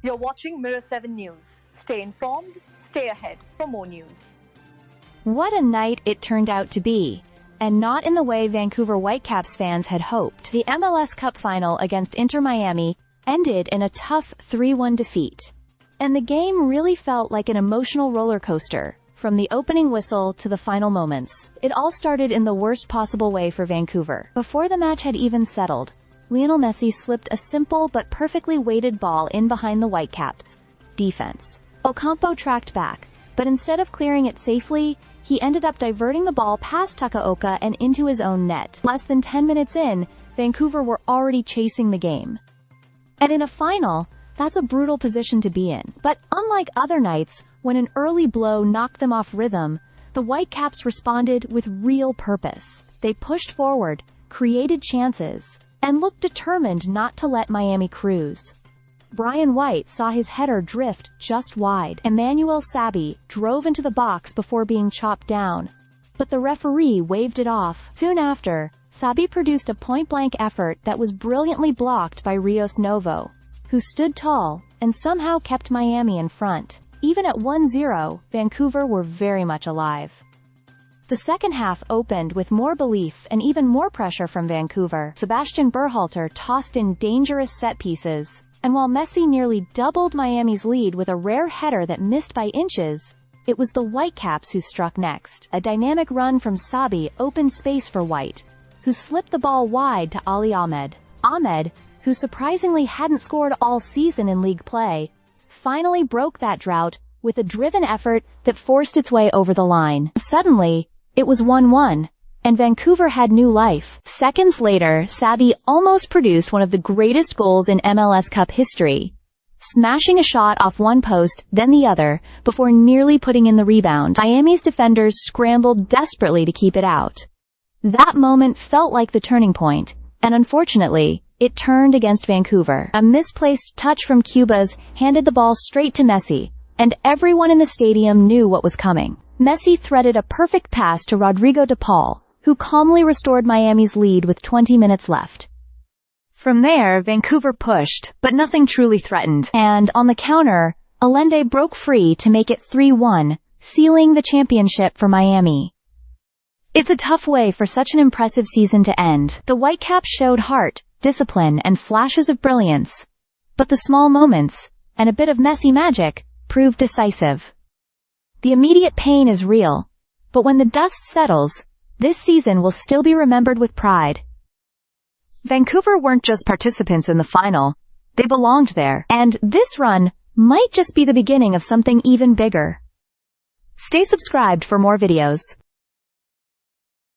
You're watching Mirror 7 News. Stay informed, stay ahead for more news. What a night it turned out to be, and not in the way Vancouver Whitecaps fans had hoped. The MLS Cup final against Inter Miami ended in a tough 3-1 defeat. And the game really felt like an emotional roller coaster, from the opening whistle to the final moments. It all started in the worst possible way for Vancouver. Before the match had even settled, Lionel Messi slipped a simple but perfectly weighted ball in behind the Whitecaps' defense. Ocampo tracked back, but instead of clearing it safely, he ended up diverting the ball past Takaoka and into his own net. Less than 10 minutes in, Vancouver were already chasing the game. And in a final, that's a brutal position to be in. But unlike other nights, when an early blow knocked them off rhythm, the Whitecaps responded with real purpose. They pushed forward, created chances, and looked determined not to let Miami cruise. Brian White saw his header drift just wide. Emmanuel Sabi drove into the box before being chopped down, but the referee waved it off. Soon after, Sabi produced a point-blank effort that was brilliantly blocked by Rios Novo, who stood tall and somehow kept Miami in front. Even at 1-0, Vancouver were very much alive. The second half opened with more belief and even more pressure from Vancouver. Sebastian Berhalter tossed in dangerous set pieces, and while Messi nearly doubled Miami's lead with a rare header that missed by inches, it was the Whitecaps who struck next. A dynamic run from Sabi opened space for White, who slipped the ball wide to Ali Ahmed. Ahmed, who surprisingly hadn't scored all season in league play, finally broke that drought with a driven effort that forced its way over the line. Suddenly, it was 1-1, and Vancouver had new life. Seconds later, Sabi almost produced one of the greatest goals in MLS Cup history, smashing a shot off one post, then the other, before nearly putting in the rebound. Miami's defenders scrambled desperately to keep it out. That moment felt like the turning point, and unfortunately, it turned against Vancouver. A misplaced touch from Cubas handed the ball straight to Messi, and everyone in the stadium knew what was coming. Messi threaded a perfect pass to Rodrigo de Paul, who calmly restored Miami's lead with 20 minutes left. From there, Vancouver pushed, but nothing truly threatened. And on the counter, Allende broke free to make it 3-1, sealing the championship for Miami. It's a tough way for such an impressive season to end. The Whitecaps showed heart, discipline, and flashes of brilliance. But the small moments, and a bit of Messi magic, proved decisive. The immediate pain is real, but when the dust settles, this season will still be remembered with pride. Vancouver weren't just participants in the final, they belonged there, and this run might just be the beginning of something even bigger. Stay subscribed for more videos.